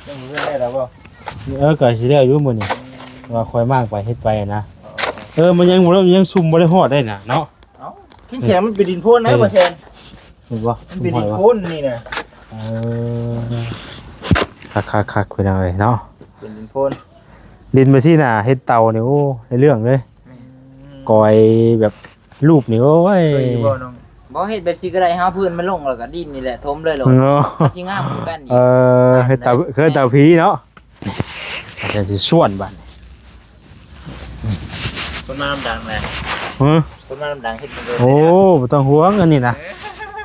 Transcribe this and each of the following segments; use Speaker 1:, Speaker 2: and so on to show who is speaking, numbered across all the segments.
Speaker 1: ยังเรื่องได้แล้วบ่
Speaker 2: ก็สิได้อยู่มื้อนี้ว่าค่อยมากไปเฮ็ดไปนะมันยังบ่ยังซุ่มบ่ได้ฮอดได้น่ะเนาะ
Speaker 1: เอ้าทิ้งแขมันเป็นดินโพ่นนะบ่แซน
Speaker 2: เห็นบ่
Speaker 1: มันเป็นดินโพ่นนี่น่ะ
Speaker 2: คักๆๆคุยเอาไว้เนาะ
Speaker 1: เป็นดินโพ่น
Speaker 2: ดินมาซี่น่ะเฮ็ดเตานี่โอ้ในเรื่องเลยกอยแบบรูปนี่โอ้ย
Speaker 1: บ่น้อง
Speaker 3: บ่เฮ็ดแบบสิก็ได้หาพื้นมันลงแล้วก็ดินนี่แหละถมเลยโลดสิงามคือกันอีก
Speaker 2: เฮ็ดเตาคือเตาผีเนาะอาจจะสิส่วนบัด
Speaker 1: คนมาน้ำดังแหละคนมาน้ำดังเฮ็ดจังได๋
Speaker 2: โอ้บ่ต้องห่วงอันนี้นะ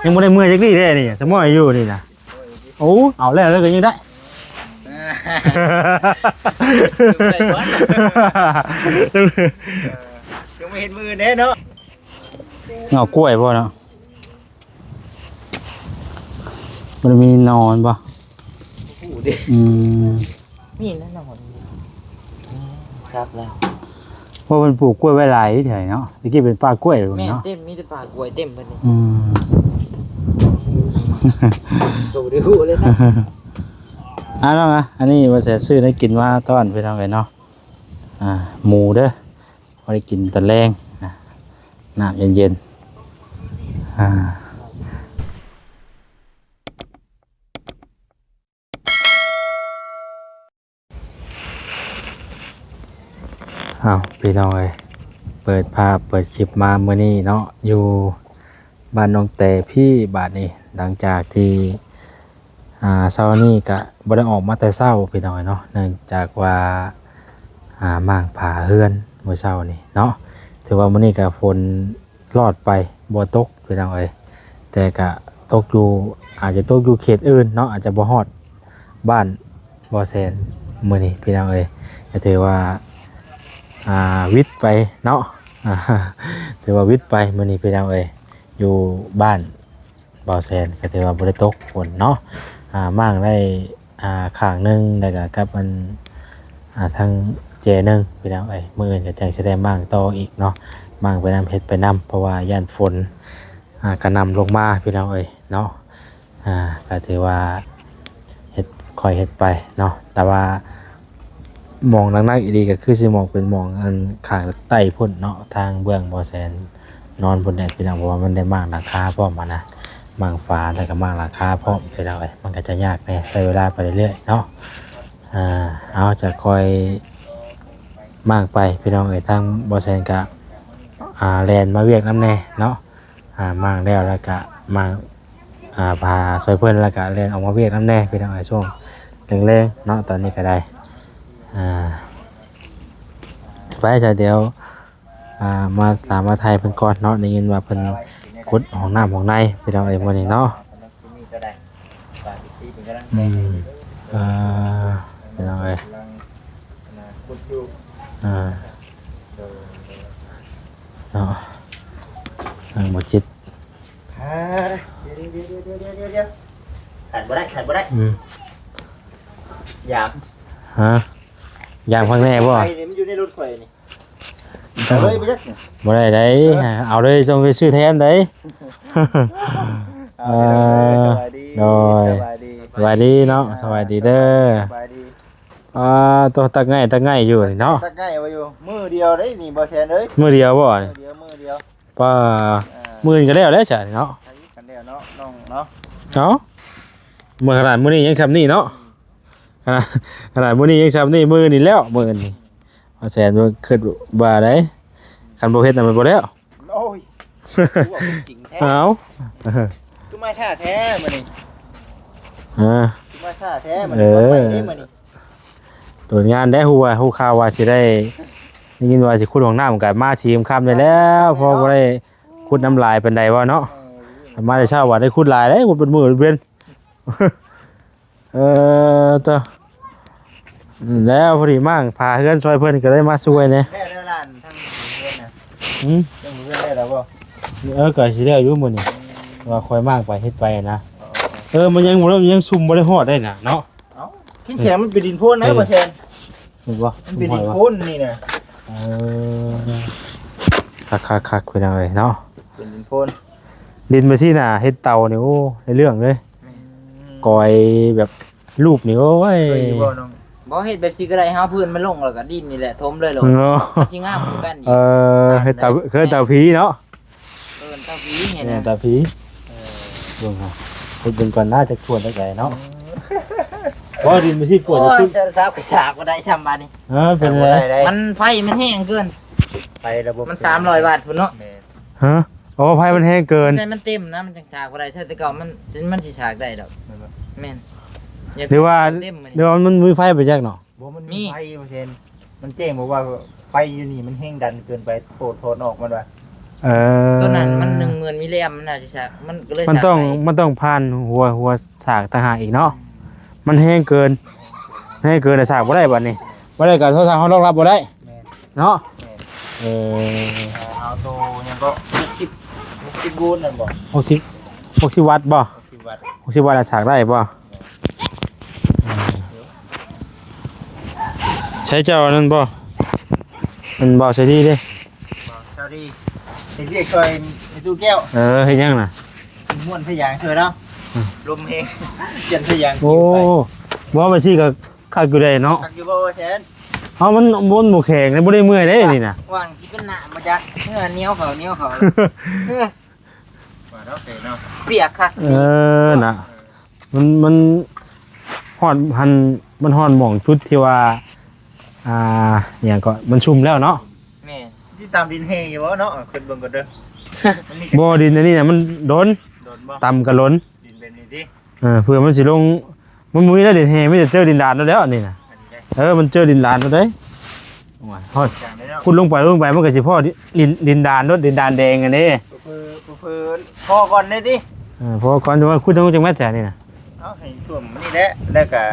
Speaker 2: ยังบ่ได้เมื่อยจักดีแท้นี่สมอยอยู่นี่นะโอ้เอาแล้วก็ยังได้
Speaker 1: ยังไม่เห็นมือแน่เนาะ
Speaker 2: เงากล้วยบ่เนาะมันมีนอนบ่
Speaker 3: มีนั่นน่ะครับแล้ว
Speaker 2: เพราะมันปลูกกล้วยไว้หลายที่แถวเนาะตะกี้เป็นป่ากล้วย
Speaker 3: แม่
Speaker 2: เนาะ
Speaker 3: เต็มมีแต่ป่ากล้วยเต็มเบิดนี่
Speaker 2: ดูดิฮู้เลยนะเนาะอันนี้ว่าจะซื้อได้กินว่าต้อนไปทางไหนเนาะหมูเด้อพอได้กินตะแรงน้ำเย็นพี่น้องเอ้ยเปิดภาพเปิดคลิปมาเมื่อนี้เนาะอยู่บ้านน้องแต่พี่บาทนี้หลังจากที่เช้านี้ก็บ่ได้ออกมาแต่เช้าพี่น้องเนาะเนื่องจากว่าม่างผาเฮือนเมื่อเช้านี้เนาะถือว่ามื้อนี้ก็ฝนรอดไปบ่ตกพี่น้องเอ้ยแต่ก็ตกอยู่อาจจะตกอยู่เขตอื่นเนาะอาจจะบ่ฮอดบ้านบ่แซนมื้อนี้พี่น้องเอ้ยก็ถือว่าวิทย์ไปเนาะถือว่าวิทย์ไปมื้อนี้พี่น้องเอ้ยอยู่บ้านบ่าวแซนก็ถือว่าบ่ได้ตกฝนเนาะมั่งได้ข้างนึงแล้วก็กับมันทางเจนึงพี่น้องเอ้ยมื้ออื่นก็จังสิได้มั่งต่ออีกเนาะมั่งไปนำเฮ็ดไปนำเพราะว่าย่านฝนกระนำลงมาพี่น้องเอ้ยเนาะก็ถือว่าเฮ็ดค่อยเฮ็ดไปเนาะแต่ว่ามองนักๆอีดีก็คือสิมองเป็นมองอันข้างใต้พุ่นเนาะทางเบื้องบ่อแสนนอนพุ่นได้พี่น้องเพราะว่ามันได้มากราคาพร้อมมานะมางฟ้าแล้วก็มากราคาพร้อมพี่น้องเอ้ยมันก็จะยากแน่ใช้เวลาไปเรื่อยๆเนาะเอาจะคอยมากไปพี่น้องเอ้ยทางบ่อแสนก็แลนมาเวียกน้ำแน่เนาะมากแล้วก็มากพาซอยเพิ่นแล้วก็แลนออกมาเวียกน้ำแน่พี่น้องเอ้ยช่วงแรงๆเนาะตอนนี้ก็ได้ไปจะเดี๋ยวมาตามมาไทยเพิ่นก่อนเนาะได้ยินว่าเพิ่นขุดห้องน้ำห้องในพี่น้องเอ้ยมื้อนี้เนาะพี่น้องเอ้ยเนาะบ่จิต
Speaker 1: เดี๋ยวขันบ่ได้ยาม
Speaker 2: ยามข้างแน่บ่
Speaker 1: ไอ้นี่มันอยู่ในรถข่อยนี่เอาเลยไปจักเนี่ย
Speaker 2: บ่ได้ได้เอาเลยจงไปซื้อแทนได้
Speaker 1: สวัสดี
Speaker 2: สวัสดีเนาะสวัสดีเด้อ
Speaker 1: สวัสดี
Speaker 2: ตัวตักง่ายอยู่นี่เนาะ
Speaker 1: ตักง่ายว่าอยู่มือเดียวได้นี่บ่แซนเอ้ย
Speaker 2: มือเดียวบ่
Speaker 1: มือเดียว
Speaker 2: ป้ามื้อนี้ก็แล้วจ้ะเนาะ
Speaker 1: กันแล้วเนาะน้องเนาะ
Speaker 2: มื้อขนาดมื้อนี้ยังซ้ำนี่เนาะขนาดมื้อนี้ยังซ้ำนี่มื้อนี้แล้วมื้อนี้บ่แซนบ่คิดว่าได้คันบ่เฮ็ดน่ะมันบ่แล้ว
Speaker 1: โอ้ยจริงแท้คือมาช้าแท้มื้อนี้คือมาช้าแท้มื้อนี้มื้อนี้
Speaker 2: ตัวงานได้ฮู้ข่าวว่าสิได้ยินว่าสิขุดห้องน้ำก็มาชีมค่ำได้แล้วเพราะบ่ได้ขุดน้ำลายปานใดว่าเนาะมาแต่เช้าว่าได้ขุดหลายได้ขุดเป็นมื้อเว้นตัวแล้วพอดีมั่งพาเพื่อนช่วยเพื่อนก็ได้มาช่วยเนี่ย
Speaker 1: แค่ได้ร้านทั้งเพื่อนนะทั้งเพื่อนได้แล้วบ่
Speaker 2: ก็สิได้อยู่มื้อนี้ว่าค่อยมากไปเฮ็ดไปนะมันยังซุ่มบ่ได้ฮอดได้น่ะเนาะ
Speaker 1: ทิ้งแขมันเป็นดินโพ่นนะบ่แซน
Speaker 2: เห็นบ่
Speaker 1: มันเป็นดินโพ่นนี่น่ะ
Speaker 2: คักๆคุยเอาไว้เนาะ
Speaker 1: เป็นดินโพ่น
Speaker 2: ดินมาซี่น่ะเฮ็ดเตานี่โอ้ในเรื่องเลยกอยแบบ รูปนี่โอ้ย
Speaker 1: เคยอยู่บ่น้อง
Speaker 3: บ่เฮ็ดแบบสิก็ได้เฮาพื้นมันลงแล้วก็ดินนี่แหละถมเลยโลด
Speaker 2: เนาะ
Speaker 3: มันสิงามคือกันอีก
Speaker 2: เฮ็ดเตาผีเนาะ
Speaker 3: เอิ้นเตาผีเห็น
Speaker 2: เนี่ย
Speaker 3: นะ
Speaker 2: เตาผีเบิ่งฮะเฮ็ดเบิ่งก่อนน่าจะชวนได้ไงเนาะบ่ดินบ่สิปวด
Speaker 3: โอ้
Speaker 2: จะ
Speaker 3: ย
Speaker 2: ตึก
Speaker 3: โทรศัพท์ก็ฉากบ่ได้ซ้ำบาดนี้
Speaker 2: เป็นไร
Speaker 3: มันไฟมันแห้งเกิน
Speaker 1: ไประบบ
Speaker 3: มัน300 บาทพุ่นเนาะ
Speaker 1: แม่
Speaker 2: ฮะโอ้ไผมันแห้งเกิน
Speaker 3: แต่มันเต็มนะมันจังฉากบ่ได้แต่เก่ามันสิฉากได้ดอกแม่น
Speaker 2: หรือว่า
Speaker 3: เต็มมื้อ
Speaker 2: เดี๋
Speaker 3: นี้
Speaker 2: ยวมันมือไฟไปจักเนาะ
Speaker 1: บ่มัน
Speaker 3: มี
Speaker 1: มีไฟเปอร์เซ็นต์มันแจ้งบอกว่าไฟอยู่นี่มันแห้งดันเกินไปโทนออกมันว่า
Speaker 3: ตัวนั้นมัน10,000มิลลิแอมมันน่าจะฉากมันก็เลย
Speaker 2: มันต้อง
Speaker 3: ฉากได้
Speaker 2: มันต้องผ่านหัวฉากต่างหากอีกเนาะมันแห้งเกินแห้งเกินแต่ฉากบ่ได้บัดนี้บ่ได้ก็โทรศัพท์เฮารองรับบ่ได้
Speaker 1: แม่น
Speaker 2: เนาะ
Speaker 1: แม่น
Speaker 2: เออ
Speaker 1: เอาโตยังก็60วูลนั่นบ่
Speaker 2: 60วัตต์บ่
Speaker 1: 60วัตต์
Speaker 2: 60วัตต์ฉากได้บ่ใช้เจ้านั่นบ่มันบ่ใช้ดีเด้
Speaker 1: สวัสดีเฮ็ดเรียกช่วยไอ้ตู้แก้ว
Speaker 2: เฮ็ดยังน่ะ
Speaker 1: ม่วนพยางช่วยแล้วลมแห้งเย็นพยาง
Speaker 2: โอ้บ่ว่าสิก็คักอยู่ได้เนาะ
Speaker 1: คักอยู่บ่ว่าแสน
Speaker 2: เฮามันบ่แข็งเลยบ่ได้เมื่อยเด้นี่น่ะ
Speaker 3: ว่างสิเป็นหน้ามาจักเนื้อเหนียวเขาเนื้อ
Speaker 1: ว่าเนาะเฟเนาะ
Speaker 3: เปียกคัก
Speaker 2: น่ะมันฮ้อนมันฮ้อนหม่องจุดที่ว่าอหยังก็มันชุ่มแล้วเนาะ
Speaker 3: แม่น
Speaker 1: ที่ตามดินแห้งอยู่บ่เนาะขึ้นเบิ่งก่อนเด้อมันมี
Speaker 2: บ่ดินอันนี้น่ะมันโดน
Speaker 1: โดนบ่
Speaker 2: ต่ำก็ล้น
Speaker 1: ดินเป็นนี่ติ
Speaker 2: เพื่อมันสิลงมันมุ้ยแล้วดินแห้งไม่จะเจอดินดานแล้วอันนี้น่ะ
Speaker 1: อันนี้ได้
Speaker 2: มันเจอดินดานแล้วเด้โอ้ยฮ้อน
Speaker 1: จังได้เนาะ
Speaker 2: คุณลงไปมันก็สิพอดินดานเนาะดินดานแดงอันนี้
Speaker 1: เพิ่นพอก่อนได้ติ
Speaker 2: เพราะก่อนจะว่าคุณต้องจังแม่นแจ๋นี่น่ะ
Speaker 1: เอาให้ท่วมนี่แหละแล้วก็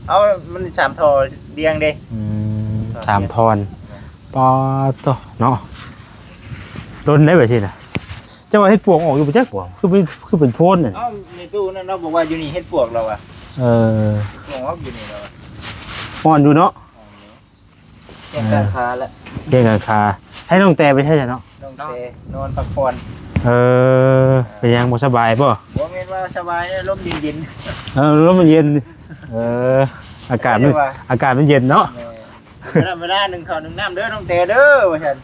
Speaker 1: เอามัน3ท่อเรียงเด้
Speaker 2: สามทอนปอโตเนาะโดนได้แบบนี้น่ะจังว่าเฮ็ดปวกออกอยู่บ่จักบ่คือเป็นโพนน่ะ
Speaker 1: เอ้าในตู้นั่นเราบอกว่าอยู่นี่เฮ็ดปวกเราอ่ะ
Speaker 2: เออ
Speaker 1: ปวกออกอยู่นี่เราอ่ะ
Speaker 2: ฮ้อนอยู่เนาะ
Speaker 3: แก่การค้าแล้ว
Speaker 2: เก่งราคาให้น้องแต่ไปใช่จ้ะเนาะ
Speaker 1: น้องเตนอนพักผ่อน
Speaker 2: เป็นยังบ่สบายบ่
Speaker 1: บ่แม่นว่าสบายลมเย็น
Speaker 2: ลมมันเย็นอากาศมันเย็นเนาะ
Speaker 1: ๆเวลาหนึ่งข้าวหนึ่งน้ำเด้อน้องเตเด้อว่าซั่น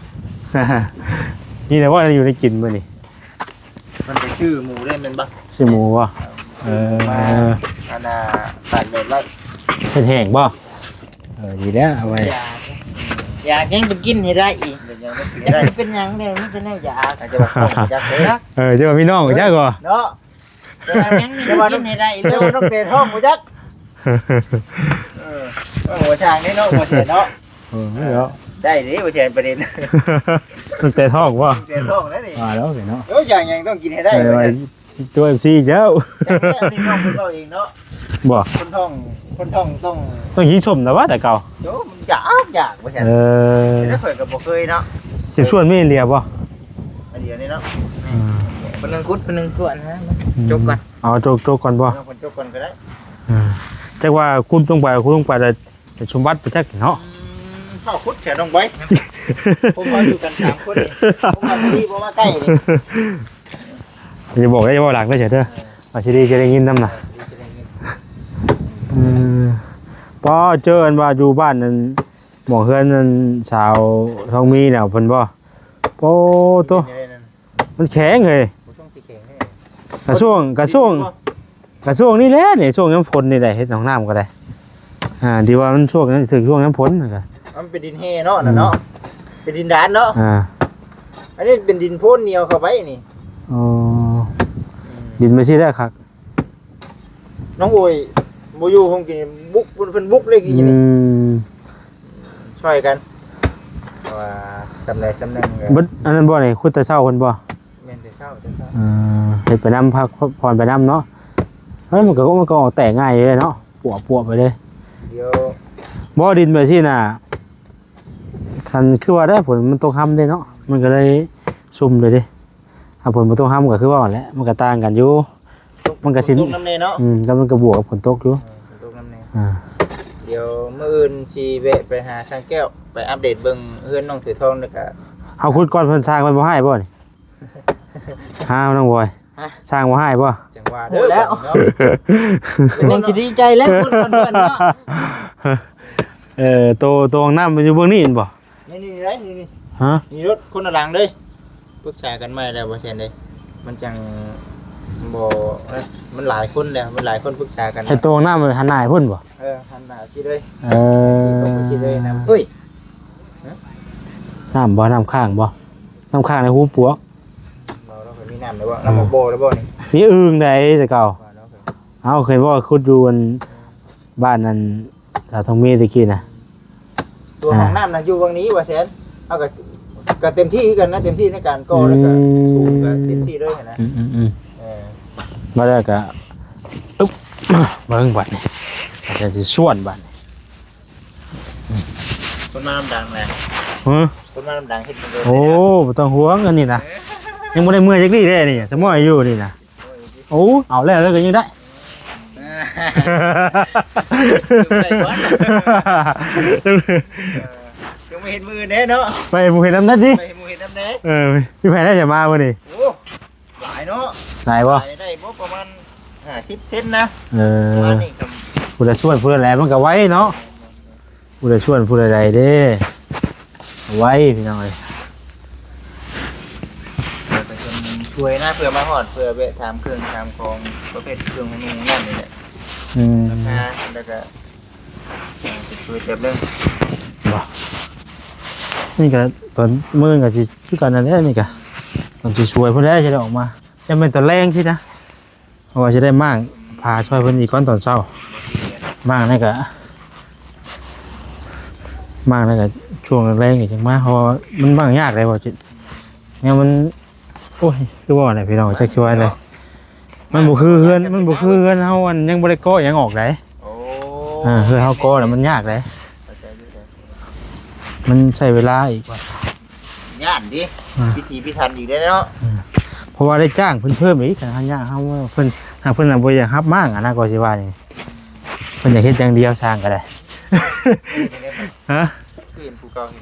Speaker 2: นี่แต่ว่าอยู่ในกินมื้อนี่
Speaker 1: มันจะชื่อหมูได้แม่นบ่
Speaker 2: สิหมูบ่
Speaker 1: มาอันน่ะตากแดดไว้
Speaker 2: เฮ็ดแห้งบ่ดีแล้วเอาไว้
Speaker 3: อยากยังไปกินให้ได้อีก
Speaker 1: เดี๋ยวยังไม่กิน
Speaker 3: อยาก
Speaker 1: ได้
Speaker 3: จะเป็นหยังได้มันจะแนวอยาก
Speaker 1: อาจจะบอกต้องจักเด้อ
Speaker 2: จะว่าพี่น้องจักบ่
Speaker 1: เนาะ
Speaker 3: อยากยังนี่ไปกินให้ได้อีก
Speaker 1: เดี๋ยวน้องเตท้องบ่จักหัวช่างนี่เนาะหัวเสียเนาะ
Speaker 2: เนาะ
Speaker 1: ได้ดิหัวเสียประเด็น
Speaker 2: ตั้งแต่ท้องบ่
Speaker 1: เตท้องแล้วนี่
Speaker 2: แล้วเนาะ
Speaker 1: เดี๋ยวอย่างยังต้องกินให้ได้
Speaker 2: ไป
Speaker 1: เลย
Speaker 2: ตัว FC อีกแล้ว
Speaker 1: อันนี้น้องคนเราเองเนาะ
Speaker 2: บ่
Speaker 1: คนท้องต้อง
Speaker 2: ต้องหิสมแต่ว่าแต่เก่า
Speaker 1: เดี๋ยวมันอยากว่าซั่นได้เคยกับบ่เคยเนาะ
Speaker 2: สิชวนมีเรียบ่
Speaker 1: อันเดียวนี่เนาะ
Speaker 3: เป็นนึงคุดเป็นนึงส่วนฮะจกก่อน
Speaker 2: เอาโจกก่อนบ่
Speaker 1: เอาคนจบก่อนก็ได้
Speaker 2: จักว่าคุณต้องไปแล้วชมวัดไปจักเนาะ
Speaker 1: เข้าคุดแถวน้องไว้ผมมาอยู่กัน3คนนี่ผมมาพอดีบ่มาใกล้นี่
Speaker 2: จะบอกได้ว่าหลักได้เฉยเด้อว่าสิได้จะได้ยินนำน่ะพอเจอกันว่าอยู่บ้านนั้นหมอเฮือนนั้นสาวทองมีแล้วเพิ่นบ่โอ้โตมันแข็งเลย
Speaker 1: บ่ต้องสิแข็งให้
Speaker 2: กระช่วงนี่แหละนี่ช่วงน้ำฝนนี่แหละเฮ็ดหนองน้ำก็ได้ดีว่ามันช่วงนั้นถึงช่วงน้ำฝนน่ะ
Speaker 1: มันเป็นดินแห่เนาะน่ะเนาะเป็นดินดานเนาะ อันนี้เป็นดินโพนเหนียวเข้าไปนี่
Speaker 2: อ๋อดินไม่ใช่ได้ครับ
Speaker 1: น้องโอยบ่อยู่คงกินบุกเพิ่นบุกเลยกินนี่ช่วยกันว่าสำไรสำนึง
Speaker 2: บัดอันนั้นบ่นี่คุณตาเช้าเพิ่นบ่
Speaker 1: แม่นแต่เช้า
Speaker 2: เฮ็ดไปนำพักผ่อนไปนำเนาะเฮ้ยมันก็ออกแต่ง่ายเลยเนาะปัวไปเลย
Speaker 1: เดี๋ยว
Speaker 2: บ่ดินแบบซี่น่ะคันคือว่าได้ผลมันตกห้ำได้เนาะมันก็เลยซุ่มเลยเด้ถ้าผลมันตกห้ำก็คือว่าแหละมันก็ต่างกันอยู่มันก็สิ
Speaker 1: ตกน้ำเนเนาะ
Speaker 2: แล้วมันก็บวกกับฝนตกอยู่
Speaker 1: ตกน้ำเนเดี๋ยวมื้ออื่นสิแวะไปหาช่างแก้วไปอัปเดตเบิ่งเฮือนน้องถือทองแล้วก็
Speaker 2: เฮาคุดก่อนเพิ่นสร้างมันบ่ให้บ่นี่ น้องบอยสร้างบ่ให้บ่
Speaker 1: จังหว ว่าเด้อ
Speaker 3: แล้ว
Speaker 1: เนาะ
Speaker 3: เป็นยังสิดีใจแล้วคนเพิ่นเนาะ
Speaker 2: ตัวของน้ำมันอยู่เบื้องนี้เห็นบ่
Speaker 1: นี่ไรนี่
Speaker 2: ฮะ
Speaker 1: นี่รถคนละหลังเด้ปรึกษากันใหม่แล้วบ่แซ่นเด้มันจังบ่มันหลายคนแล้วมันหลายคนปรึกษากัน
Speaker 2: ให้ตัวของน้ำมันหันหน้าให้พุ่นบ่
Speaker 1: หันหน้าสิเลย
Speaker 2: อ
Speaker 1: สิเลยนะ
Speaker 3: เฮ้ย
Speaker 2: น้ำบ่น้ำข้างบ่น้ำข้างในหูปวก
Speaker 1: เราเคยมีน้ำแล้วบ่น้ำบ่แล้วบ่นี่
Speaker 2: มีอึ่งได้แต่เก่า
Speaker 1: ว่าเราเคย
Speaker 2: เอาเคยว่าคุดอยู่บนบ้านนั้นสาวทองมีตะกี้นะ
Speaker 1: ตัวของน้ำน่ะอยู่วังนี้ว่าแซ่นเอาก็เต็มที่คือกันนะเต็มที่ในการก่อแล้วก็สูงก็เต็มที่เลยนะ
Speaker 2: มาแล้วก็อึ๊บ เบิ่งบัดนี่อาจจะสิส่วนบัดนี่
Speaker 1: คนมาน้ำดังแหละ
Speaker 2: ฮะ
Speaker 1: คนมาน้ำดังเฮ็ดเลย
Speaker 2: โอ้บ่ต้องห่วงอันนี้นะยังบ่ได้เมื่อยจักดีเด้นี่สมอยอยู่นี่นะโอ้เอาแล้วก็ยังได้
Speaker 1: ยังไม่เห็นมือเด้เนาะ
Speaker 2: ไปหมู่เห็นน้ำนัดดิ
Speaker 1: ไปมือเห็นน้ำเด้
Speaker 2: พี่ไผได้จะมาบ่นี่
Speaker 1: โอ้หลายเนาะ
Speaker 2: ไหนบ่
Speaker 1: ได้บ่ประมาณ50เซนนะ
Speaker 2: อ
Speaker 1: มานี่ก็
Speaker 2: ผู้ใดส่วนผู้ใดแลมันก็ไว้เนาะผู้ใดส่วนผู้ใดใดเด้ไว้พี่น้องเอ้ย
Speaker 1: เป็นคนช่วยนะเพื่อมาฮอดเพื่อแวะถามเครื่องถามของประเภทเครื่องของนุ่งนั่นนี่แหละ ราคาแล้วก็จะช่วยเต็มเรื่อง
Speaker 2: บ่นี่ก็ตอนมื้อก็สิคือกันนั่นแหละนี่ก็ต้องสิช่วยเพิ่นแล้วจะได้ออกมายังเป็นตอนแรงสินะเพราะว่าจะได้มั่งพาช่วยเพิ่นอีกก่อนตอนเช้ามั่งนี่ก็ช่วงแรงๆอีกจังมาเพราะว่ามันมั่งยากเลยบ่จิตเนี่ยมันโอ้ยคือว่าอะไรพี่น้องจักสิว่าอะไรมันบ่คือเฮือนเฮาอันยังบ่ได้ก่อหยังออกได้
Speaker 1: โอ้
Speaker 2: เฮือนเฮาก่อแล้วมันยากเลยมันใช้เวลาอีกว่า
Speaker 1: ย่านดิพิธีพิธันอีกได้เนาะ
Speaker 2: เพราะว่าได้จ้างเพิ่นเพิ่มอีกกันยากเฮาว่าเพิ่นหากเพิ่นน่ะบ่อยากรับมากอ่ะนะก็สิว่านี่เพิ่นอยากเฮ็ดอย่างเดียวสร้างก็ได้ ฮะ
Speaker 1: คือเห็นภูเก่าเห็น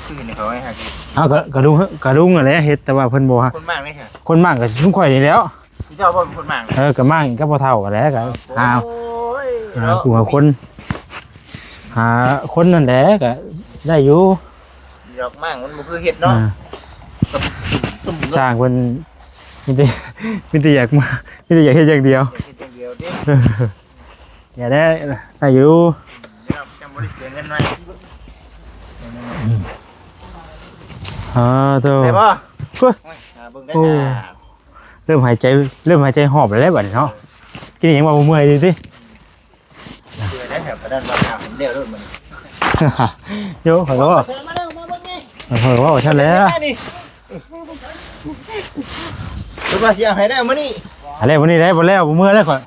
Speaker 1: คือเห็นเขาให้หัก
Speaker 2: เอากระดุงนั่นแหละเฮ็ดแต่ว่าเพิ่นบ่ฮะ
Speaker 1: คนมากเลยค่ะ
Speaker 2: คนมากก็ชุมข่อยนี่แหล้ว
Speaker 1: พี่เจ้าบ่เป็นคนมาก
Speaker 2: ก็มากก็บ่เท่ากันแหล้วก็หา
Speaker 1: โอ้ย
Speaker 2: ผู้หาคนหาคนนั่นแหละก็ได้อยู่
Speaker 1: ดอกมากมันบ่คือเฮ็ดเนาะ
Speaker 2: สร้างเพิ่นมีแต่อยากมามีแต่อยากเฮ็ดอย่างเดียว
Speaker 1: เฮ็ดอย่างเดียวดิ
Speaker 2: อย่าได้อยู่
Speaker 1: จังบ่ได้เสียเงินหน่อย
Speaker 2: โต
Speaker 1: ได้บ่
Speaker 2: โอ้ย
Speaker 1: เบิ่งได้
Speaker 2: โอ้ เริ่มหายใจหอบแล้วได้บัดนี้เนาะกินหยังว่าบ่เมื่อยดิติ
Speaker 1: เชื่อได้แถวกระดานว่าผมเดียวรถมัน
Speaker 2: โยขอโทษ
Speaker 1: มาเร็วมาเบิ่งนี่
Speaker 2: ขอโทษว่าฉันแล้ว
Speaker 1: รถมาสิเอาให้ได้มื้อนี้
Speaker 2: อะไรวันนี้ได้บ่แล้วบ่เมื่อยแล้วข่อย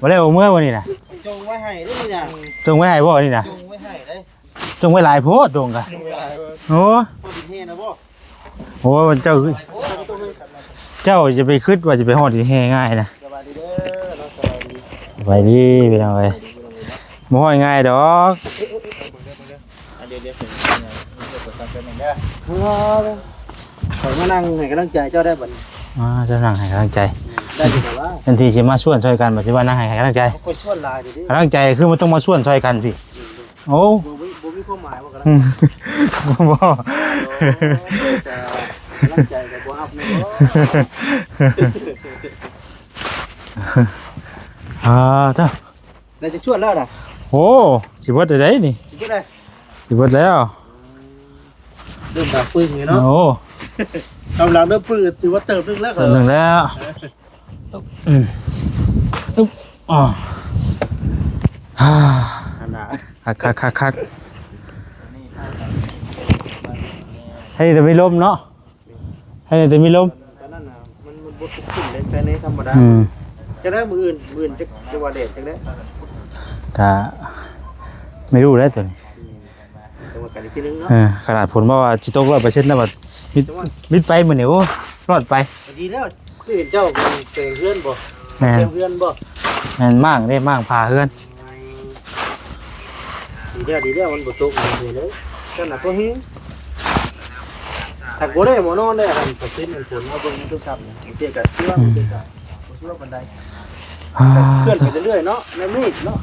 Speaker 2: บ่แล้วบ่เมื่อยวันนี้น่ะ
Speaker 1: จงไว้ให้เด้อนี่น่ะ
Speaker 2: จงไว้ให้บ่นี่น่ะ
Speaker 1: จงไว้ให้เด้อ
Speaker 2: จงไว้หลายโพดจงกะ
Speaker 1: จงไว้ให้
Speaker 2: โอ้
Speaker 1: บ่ดินเฮ็ดนะบ่
Speaker 2: โหเจ้าจะไปคิดว่าจะไปฮอดที่แห่ง่ายนะ
Speaker 1: สวัสดีเด้อน้องสวัสดี
Speaker 2: ไปดีพี่น้องเอ้ยบ่ฮอดง่ายดอก
Speaker 1: เดี๋ยวเดี๋ยวกดสั่งเป็นเด้อ
Speaker 3: ขอมานั่งให้กำลังใจเจ้าได้บัด
Speaker 2: จะนั่งให้กำลังใจ
Speaker 3: ได้ดีว่า
Speaker 2: ทันทีสิมาชวนช่วยกันบ่สิว่านั่งให้กำลังใจ
Speaker 3: เขาชวนลายดิ
Speaker 2: กำลังใจคือมันต้องมาชวนช่วยกันพี่โอ้
Speaker 3: บ่มีความหมายว่ากัน
Speaker 2: บ่
Speaker 3: จะกำลังใจกับบ่อัพนี่บ่
Speaker 2: เจ้า
Speaker 3: ได้จะชวนแล้วน่ะ
Speaker 2: โอ้สิเบิดได้นี่
Speaker 3: สิกินได้
Speaker 2: สิเบิดแล้ว
Speaker 3: เริ่มดับปึ้งนี่เนาะ
Speaker 2: โอ้
Speaker 3: กำลังเริ่มปึ้งถือว่าเติมนึงแล้ว
Speaker 2: ตัวหนึ่งแล้วอุ๊บอ๋อฮ่า
Speaker 3: ขนาด
Speaker 2: คักให้แต่ไม่ล้มเนาะให้แต่ไม่ล้ม
Speaker 3: ตอนนั้นน่ะมันบ่ขึ้นเลยแต่ในธรรมดาจะได้มื้ออื่นจะว่าเด็ดจังได๋
Speaker 2: ก็ไม่รู้แล้วตัวนี้
Speaker 3: แต่ว่ากันอีกทีนึงเนาะ
Speaker 2: ขนาดผลว่าจิตก100%นะบัดมิดไปเหมือนเนี่ยโอ้รอดไป
Speaker 3: ดีแล้วคือเห็นเจ้าเตะเพื่อนบ่
Speaker 2: แม่น
Speaker 3: เตะเพื่อนบ่
Speaker 2: แม่นมากได้มากพาเพื่อน
Speaker 3: ดีแล้วมันบ่ตกเลยขนาดตัวเฮงถ้าบ่ได้บ่นอนได้อันเปอร์เซ็นต์มันผลเอาเบิ่งมันทุกครับเนี่ยเกี่ยวกับเชื่อมันเกี่ยวกับ ชื่อว่าบันได
Speaker 2: อ่า
Speaker 3: เคลื่อนไปเรื่อยๆเนาะในเมฆเนาะ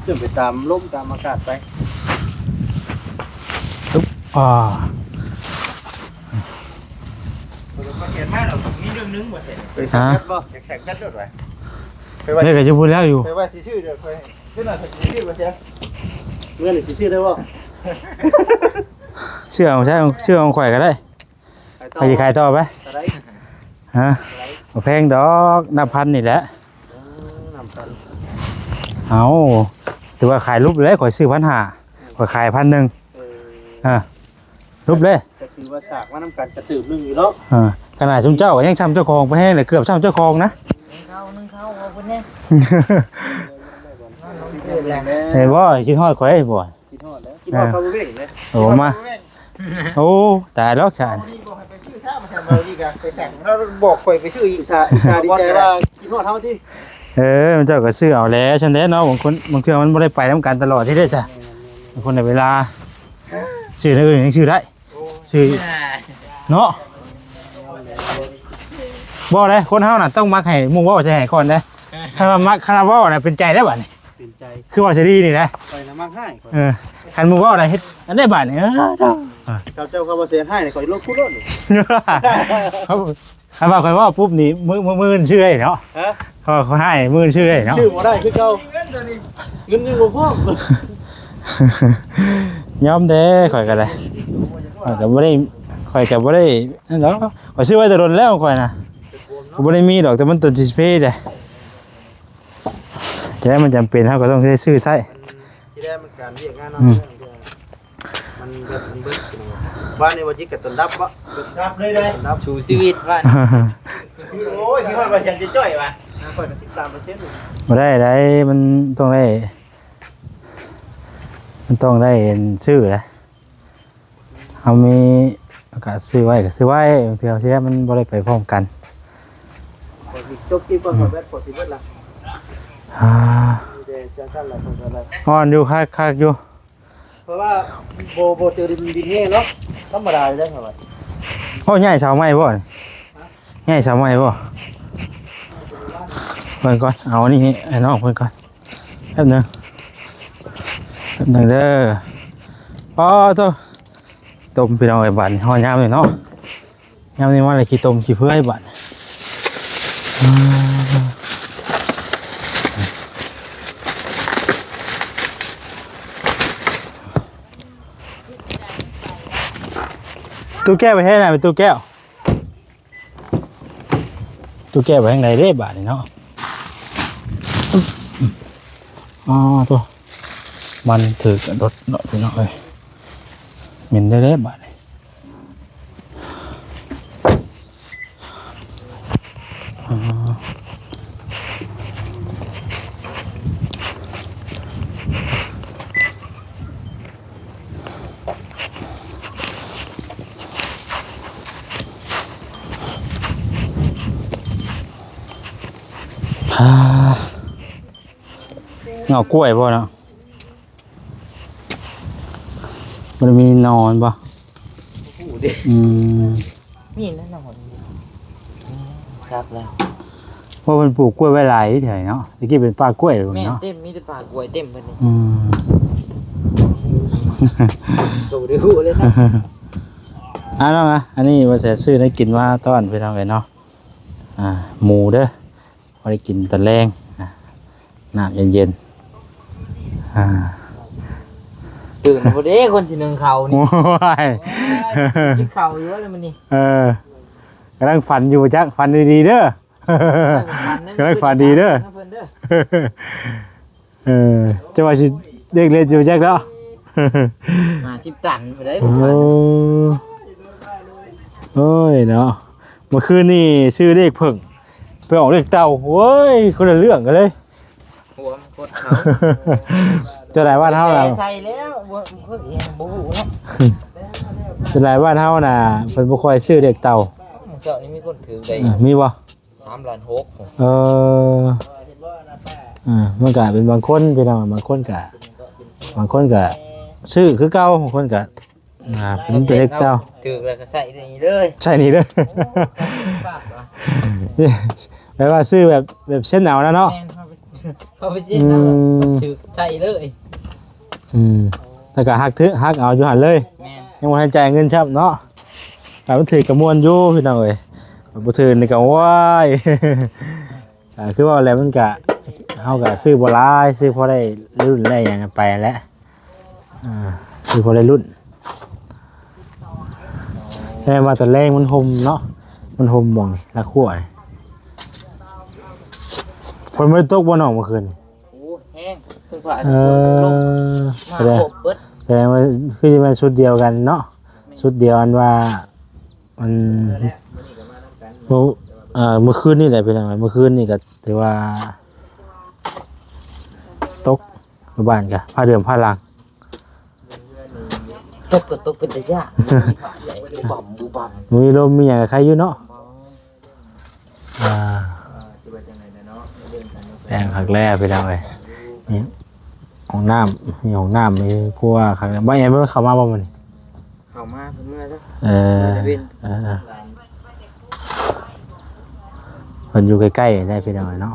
Speaker 3: เคลื่อนไปตามลมตามอากาศไป
Speaker 2: อ่า
Speaker 1: มาเขียนมาเรามีเรื่องนึงบ่เสร็จ
Speaker 3: ไปสักแป๊บบ่
Speaker 1: อยากแสกกันด้วยไว้
Speaker 2: เนี่ยก็จะพูดแล้วอยู่
Speaker 1: ไปว่าสิชื่อเด้อไปขึ้นหน่อยสิชื่อบ่เสร็จ
Speaker 3: เงื่อนสิชื่อได้บ่
Speaker 2: เชื่อของใช่เชื่อของข่อยก็ได้ไปสิขายต่อไป
Speaker 3: อะไร
Speaker 2: ฮะบ่แพงดอกนับพันนี่แหละ
Speaker 3: น้ำตัน
Speaker 2: เอาถือว่าขายรูปเลยข่อยซื้อ1,500ข่อยขาย1,000รูปเลย
Speaker 3: ก็ถือว่าสากว่าน้ำกันกระตืบนึงอยู่เนาะ
Speaker 2: ขนาดซุมเจ้าก็ยังช้ำเจ้าของไปให้เลยเกือบช้ำเจ้าของนะ
Speaker 4: นึงเข้าเอาคนนี้
Speaker 2: เห็นบ่คิดฮอดข่อยบ่
Speaker 3: กินทอดแล้วกินทอดข้าวเว้งเลย
Speaker 2: โอ้มาโอ้ตายแล้วชาญ
Speaker 1: นี่บอกให้ไปชื่อถ้ามาแทนเราอีกอะไปสั่งเราบอกข่อยไปชื่ออีก
Speaker 3: ชาดีใจว่ากินทอดเท่าที่
Speaker 2: มันเจ้าก็ซื้อเอาแล้วฉันแท้เนาะบางเทื่อมันบ่ได้ไปนํกันตลอดที่ได้จ้ะบางคนในเวลาซื้อในอื่นยังซื้อได้ซื้อเนาะบ่เลยคนเฮาน่ะต้องมักให้หมู่เว้าใส่ให้ก่อนเด้คันว่ามักคันว่าเว้าน่ะเป็นใจได้บัดนี้
Speaker 3: เป็นใจ
Speaker 2: คือว่าสิดีนี่นะ
Speaker 3: คอยน้ำมันให้
Speaker 2: คันหมู่เว้าได้เฮ็ดอันได้บัดนี่เจ้า
Speaker 3: เจ้าข้าวเสียให้คอยลดคู่ลดเลย
Speaker 2: เขาว่าคอยว่าปุ๊บนี่มือชื่อไอ้เนาะ
Speaker 3: ฮะ
Speaker 2: เขาให้มือชื่อไอ้เนาะ
Speaker 3: ชื่อบ่ได้คือเก่าเงินยังบ่พอ
Speaker 2: ยอมเด้ข่อยก็ได้ข่อยก็บ่ได้นั่นดอกข่อยซื้อไว้แต่โดนแล้วข่อยน่ะก็บ่ได้มีดอกแต่มันตัวดิสเพย์เด้จะได้มันจำเป็นเฮาก็ต้องได้ซื้อใช้
Speaker 3: ที่แรกมันการเรียกงานเนาะมันแบบมันเบิดบ้านในวันจิกกับต้นดับวะ
Speaker 1: รับเลยเลย
Speaker 3: ดับ
Speaker 4: ชูชีวิตว่า
Speaker 1: โอ้ยพี่ฮอดว่าฉันจะจ้อยว่ะ
Speaker 3: คอยกับ13%อยู่
Speaker 2: บ่ได้มันต้องได้ซื้อนะเฮามีก็ซื้อไว้ก็ซื้อไว้บางทีเอาเสียมันบ่ได้ไปพร้อมกัน
Speaker 3: คอยจบที่ก่อนขอแบตขอสิเบิดละ
Speaker 2: อ่า
Speaker 3: มีแต่เสียงกันละคนอะไร
Speaker 2: ฮ้อนอยู่คักอยู่
Speaker 3: เพราะว่าโบเจอดินแห้งเนาะธรรมดาเลยได้เท่าไหร่
Speaker 2: โอ้ใหญ่เสาไม้บ่นี่ใหญ่เสาไม้บ่เพิ่นก่อนเอานี่ให้น้องเพิ่นก่อนแป๊บหนึงเด้อปอโตต้มพี่น้องไอ้บัดฮ้อนยามนี่เนาะยามนี้ว่าอะไรขี้ต้มขี้เพื่อไอ้บัดตู้แก้วไปให้ไหนเป็นตู้แก้วไปทางไหนเด้บาดนี่เนาะอ๋อตัวมันถือกระดดเนาะพี่น้องเอ้ยเหม็นได้บาดนี่อ๋อเงากล้วยป่ะเนาะมันมีนอนป่ะ
Speaker 3: หูดิ
Speaker 4: นี่นั่นน่ะหนครับแล้ว
Speaker 2: เพราะมันปลูกกล้วยไว้หลายที่ไหนเนาะตะกี้เป็นป่ากล้วยเลย
Speaker 4: แม่
Speaker 2: เนาะ
Speaker 4: เต็มมีแต่ปากกล้วยเต็มไปเลย
Speaker 3: ตัวเดียวเลยนะ
Speaker 2: น้องอันนี้ว่าจะซื้อได้กินว่าต้อนไปทำไงเนาะหมูเด้อพอได้กินตอนแรงน้ำเย็น
Speaker 4: ตื่นพอดีคนสิหนึ่งเข่า
Speaker 2: ๆ
Speaker 4: นี่
Speaker 2: โอ้ย
Speaker 4: กินเข่าอยู่แล้วมันนี่
Speaker 2: กำลังฝันอยู่จักฝันดีๆเด้อ กำลังฝันดีเด้อ จะว่าสิเด็กเล่นอยู่จักเนาะ
Speaker 4: มาสิบตันไปได้
Speaker 2: โอ้ยเนาะเมื่อคืนนี่ชื่อเลขเพิ่งไปออกเลขเต่าโว้ยคนละเรื่องกันเลย
Speaker 4: หัวมันกดเขา
Speaker 2: จะไหนบ้านเฮาน่ะ
Speaker 4: ใส่แล้วเพิ่งเองบูหูเนาะ
Speaker 2: จะไหนบ้านเฮาน่ะเพิ่นบ่ค่อยซื้อเลขเต่า
Speaker 4: เจ้านี่มีคนถือได้
Speaker 2: มีบ่
Speaker 4: 3,600,000
Speaker 2: มันก็เป็นบางคนพี่น้องบางคนก็ซื้อคือเก่าบางคนก็เป็นเลขเต่า
Speaker 4: ถือแล้วก็ใส่ในนี้เลย
Speaker 2: ใช่นี่เด้อ
Speaker 4: ฝากเหรอ
Speaker 2: แปลว่าซื้อแบบเส้นเอาแล้วเนาะ
Speaker 4: แม่นเขาไปจิ้มแล้วถือใจเลย
Speaker 2: แต่ก็ฮักเอาอยู่หั่นเลย
Speaker 4: แม่น
Speaker 2: ยังบ่ทันจ่ายเงินครับเนาะแต่มันถือกระมวลอยู่พี่น้องเอ้ยบ่ถือนี่ก็ว้ายคือว่าแล้วมันก็เฮาก็ซื้อบ่หลายซื้อพอได้รุ่นได้หยังกันไปแหล้วซื้อพอได้รุ่นแค่ว่าแต่แรงมันห่มเนาะมันห่มบ่งนี่ละขั้วนี่คนบ่ได้ตกบ่น้องเมื่อคืนนี่
Speaker 4: โอ้แห้งเพิ่งผ่าน
Speaker 2: เอ
Speaker 4: ลง
Speaker 2: อ
Speaker 4: มา
Speaker 2: แสดง
Speaker 4: ครบเบิด
Speaker 2: แสดงว่าคือจะเป็นชุดเดียวกันเนาะชุดเดียวอันว่ามันเมื่อคืนนี่แหละเป็นยังไงเมื่อคืนนี่ก็ถือว่าตกอยู่บ้านกะผ้าเดือมผ้าลัง
Speaker 4: ตกก็ตกเป็นระยะใหญ่บ่มบูบ่ม
Speaker 2: มีลมมีอย่างกับใครอยู่เนาะแต่งขักแร่ไปแล้วไงนี่ห้องน้ำมีห้องน้ำมีกลัวขักบ้านยังไม่เข้ามาบ้างมัน
Speaker 4: เข้ามาเพิ่นเมื่อแล้ว
Speaker 2: มันอยู่ใกล้ๆได้ไปหน่อยเนาะ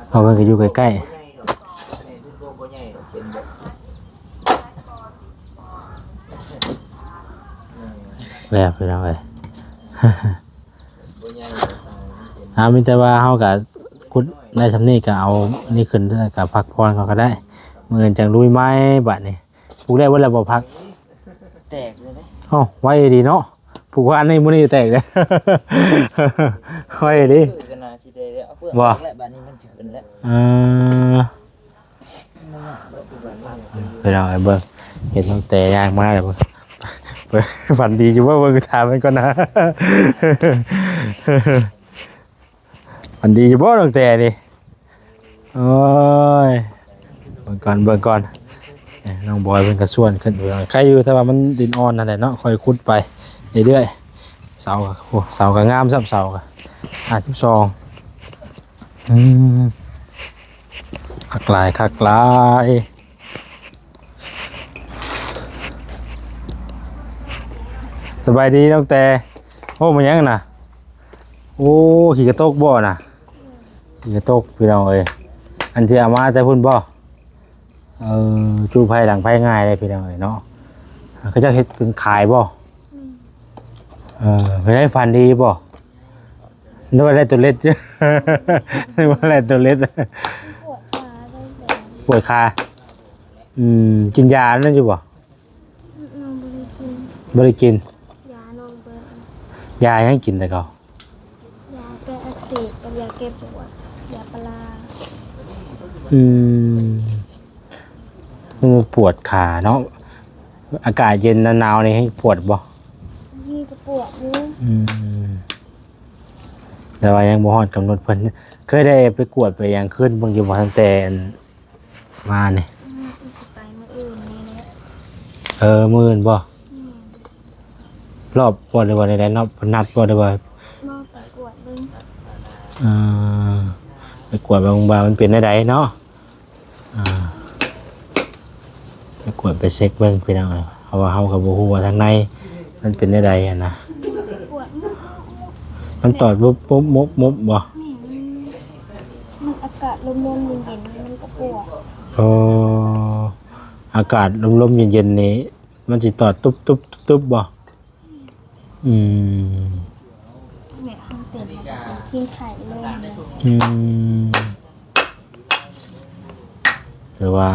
Speaker 2: เพราะมันก็อยู่ใกล้ๆแล้วไปหน่อยมีแต่ว่าเฮากับคุดได้สำนี้ก็เอานี่ขึ้นกับพักพรเขาก็ได้เมื่อจังลุยไม้บัดนี่ปลูกได้วันละบ่พัก
Speaker 4: แตกเลยนะ
Speaker 2: อ๋อไว้ดีเนาะผูกว่าอันนี้มื้อนี้แตกเลย ไว้ดี
Speaker 4: คือกันนาทีเดียวเอาเพื่อน
Speaker 2: ว่า
Speaker 4: และบัดนี้มันสิขึ้นแล้ว
Speaker 2: ไปเอาไอ้เบิ่งเห็นตั้งแต่ย่างมาเลยเบิ่งฝันดีอยู่ว่าเบิ่งถามมันก่อนนะ ฝันดีอยู่บ่ตั้งแต่นี่โอ้ยเบิ่งก่อนน้องบอยเพิ่นก็ส่วนขึ้นอยู่ใครอยู่แต่ว่ามันดินอ่อนนั่นแหละเนาะค่อยขุดไปเรื่อยๆเสาก็งามซ้ำเสาก็52คักหลายสบายดีน้องแต่โอ้มันยังน่ะโอ้ขี่กระตกบ่น่ะขี่กระตกพี่น้องเอ้ยอันที่เอามาแต่พุ่นบ่จูไผหลังไผง่ายเลยพี่น้องเอ้ยเนาะเขาจะเฮ็ดเป็นขายบ่ไม่ได้ฟันดีบ่นึกว่าได้ตัวเล็กจ้ะ นึกว่าได้ตัวเล็ก
Speaker 5: ปวดขาได้เลย
Speaker 2: ปวดขากินยานั่นอยู่บ่
Speaker 5: นอนบริกิน
Speaker 2: บ่ได้กิน
Speaker 5: ยานอนเบิร์
Speaker 2: ยายังกินแต่ก็
Speaker 5: ยาแก้อักเสบกับยาแก้ปวดยาปลา
Speaker 2: มันปวดขาเนาะอากาศเย็นหนาวๆนี่ให้ปวดบ่
Speaker 5: นี่ก็ปวดอยู่
Speaker 2: แต่ว่ายังบ่ฮอดกำหนดเพิ่นเคยได้ไปกวดไปหยังขึ้นบางอยู่บ่ทันแต่มานี่
Speaker 5: สิไปเมื่ออื่นนี่แหละ
Speaker 2: มื้ออื่นบ่รอบบ่ได้ว่าได้รอบนัดบ่ได้ว่า
Speaker 5: นอกไปกวดเบิ้ง
Speaker 2: ไปกวดบางบามันเป็นได้เนาะไปกวดไปเช็คเบิ่งพี่น้องเพราะว่าเฮาก็บ่ฮู้ว่าทางในมันเป็นได้อ่ะนะ
Speaker 5: ปวดมุก
Speaker 2: มันตอดปุ๊บมุบบ่
Speaker 5: นี่มันอากาศลมๆเย็นๆมันก็ปวด
Speaker 2: อากาศลมๆเย็นๆนี้มันสิตอดตุ๊บบ่
Speaker 5: แม่ห้องเต็มกินไข่เลยเนี่ย
Speaker 2: หรือว่า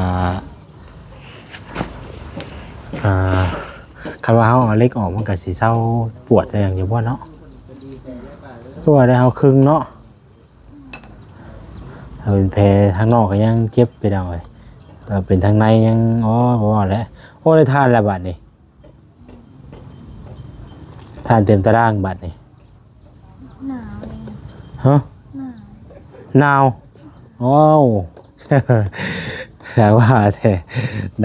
Speaker 2: คำว่าเฮาเอาเล็กออกมันก็สิเศร้าปวดแต่อย่างอยู่บ่เนาะเพราะว่าได้เฮาครึ่งเนาะถ้าเป็นแผลทางนอกก็ยังเจ็บไปได้เลยถ้าเป็นทางในยังบ่ว่าแล้วโอ้ได้ทานแล้วบัดนี้ทานเต็มตารางบัดนี้
Speaker 5: หนาวเลย
Speaker 2: ฮะ
Speaker 5: หนาว
Speaker 2: หนาวโอ้ว แต่ว่าแต่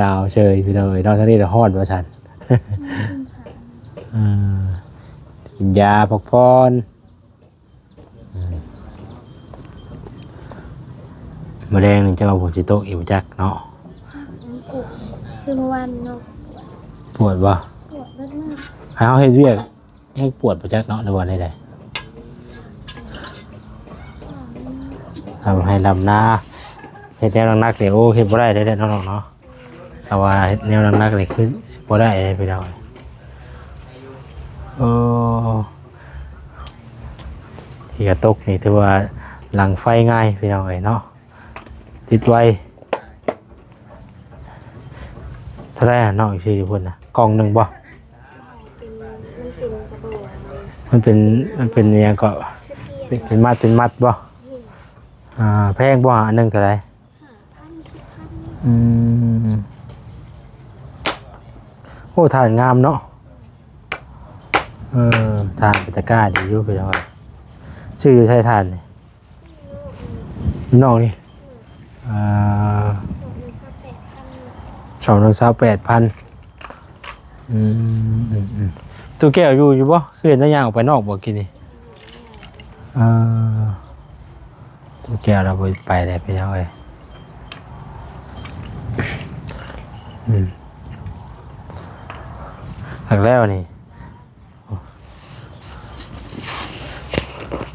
Speaker 2: ดาวเฉยพี่เลยนอกจากนี้เราฮอดว่าฉัน กินยาพักผ่อนมะแรงนี่จะเอาผมจิโตกอีกจักเนาะ
Speaker 5: มันปวดคือเมื่อวานเนาะ
Speaker 2: ปวดบ่
Speaker 5: ปวดมาก
Speaker 2: ให้เขาเฮ็ดเวียก ให้ปวดประจักเนาะหรือว่าได้ทำให้ลำหน้าเฮ็ดแนวนักๆเนี่ยโอ้เฮ็ดบ่ได้ได้น้องๆเนาะแต่ว่าเฮ็ดแนวนักๆนี่คือบ่ได้ไปดอกโอ้ที่กระตกนี่ถือว่าหลังไฟง่ายพี่น้องเอ้ยเนาะติดไวเท่าไหร่น้องอีกสิพุ่นน่ะกล่องหนึงบ่มันเป็นเนี่ยก็เป็นมัดบ่แพงบ่อันหนึงเท่าไหร่โอ้ทานงามเนาะทานเป็นตะกร้าดีอยู่ไปแล้วชื่อใช้ทานนี่น้องนี่228,000ตัวแก้วอยู่บ่คือเห็นย่างออกไปนอกบ่กินนี่ตัวแก้วเราไปได้ไปแล้วหักแล้วนี่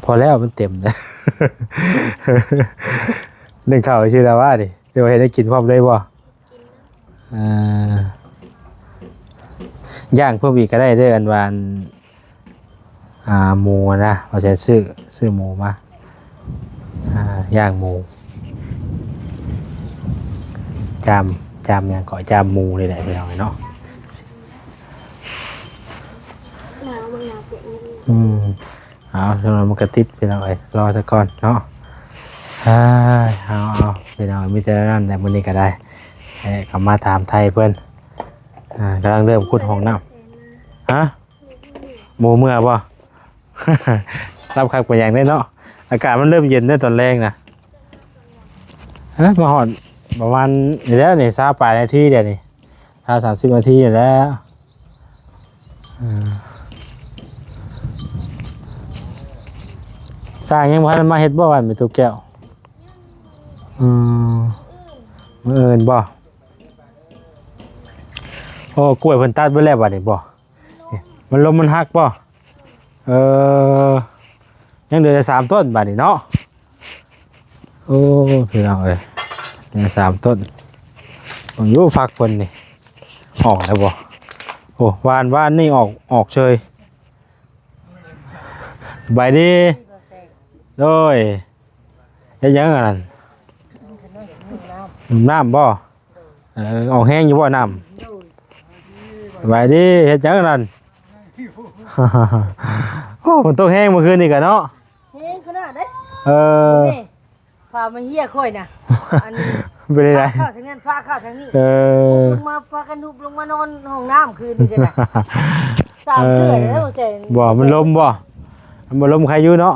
Speaker 2: พอแล้วมันเต็มเลยหนึ่งข่าวชื่อแล้วว่าดิเดี๋ยวให้ได้กินพร้อมเลยบ่ย่างเพิ่มอีกก็ได้เด้ออันวานหมูนะเราจะซื้อหมูมาย่างหมูจามอย่างเกาะจามหมูเลยแหละไปเอาเนาะเอาเดี๋ยวมันกระติดไปหน่อยรอสักก่อนเนาะเอาไปหน่อยมีแต่นั่นแต่มื้อนี้ก็ได้กลับมาถามไทยเพิ่นกำลังเริ่มขุดห้องน้ำหมูเมื่อบ่ รับคักไปอย่างได้เนาะอากาศมันเริ่มเย็นได้ตอนแรกนะมาหอดประมาณนี่แล้วนี่20 ปลายนาทีเดี๋ยวนี้30 นาทีอยู่แล้วสร้างยังบ่ทันมาเฮ็ดบ่วันมีตัวแก้วมื้ออื่นบ่โอ้กล้วยเพิ่นตัดไว้แล้วบัดนี้บ่มันลมมันหักบ่ยังเหลือแต่3 ต้นบัดนี้เนาะโอ้พี่น้องเอ้ยเหลือ3 ต้นผมอยู่ฝักเพิ่นนี่ออกแล้วบ่โอ้วานนี่ออกเฉยสบายดีโดยเฮ็ดหยังอันนั้นน้ำบ่ออกแห้งอยู่บ่น้ำสบายดีเฮ็ดหยังอันนั้นโอ้มันตกแห้งเมื่อคืนนี่กันเนาะ
Speaker 6: แห้งขนาดเด้
Speaker 2: นี่
Speaker 6: พามาเฮียค่อยน่ะอัน
Speaker 2: เป็นไร
Speaker 6: ข้าวทางนั้นฟ้าข้าวทางนี้ลงมาพากันหุบลงมานอนห้องน้ำคืนนี่จ้ะ3 เทื่อแล้วแต่
Speaker 2: บ่มันลมบ่มันลมใครอยู่เนาะ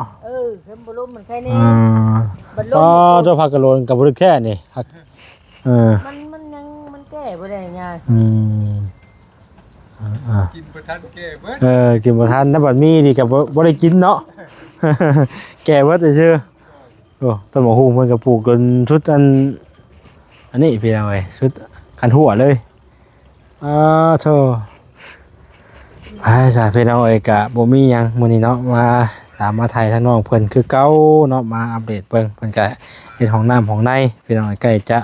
Speaker 6: เพิ่นบ่ลมมันใครแน่บ่ลม
Speaker 2: ตัวผักกะโลนกับบ่ได้แค่นี่
Speaker 6: มันยังมันแก้บ่ได้ง่าย
Speaker 3: กินบ่ทันแก้เบิด
Speaker 2: กินบ่ทันนะบัดมีนี่ก็บ่ได้กินเนาะแก่เบิดซื่อโอ้ต้นหมกฮู้เพิ่นก็ปลูกจนชุดอันนี้พี่น้องเอ้ยชุดคันหัวเลยโธ่ไปซะพี่น้องเอ้ยก็บ่มีหยังมื้อนี้เนาะมาตามมาไทยทางน้องเพิ่นคือเก่าเนาะมาอัปเดตเพิ่นก็เฮ็ดห้องน้ำห้องในพี่น้องใกล้จะ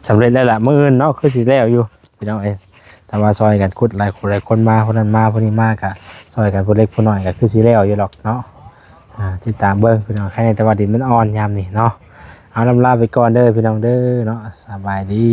Speaker 2: สำเร็จแล้วล่ะมื้ออื่นเนาะคือสิแล้วอยู่พี่น้องเอ้ยถ้าว่าซอยกันขุดหลายคนมาคนนั้นมาคนนี้มาก็ซอยกันผู้เล็กผู้น้อยก็คือสิแล้วอยู่หรอกเนาะติดตามเบิ่งพี่น้องใครในแต่ว่าดินมันอ่อนยามนี่เนาะเอาลำลาไปก่อนเด้อพี่น้องเด้อเนาะสบายดี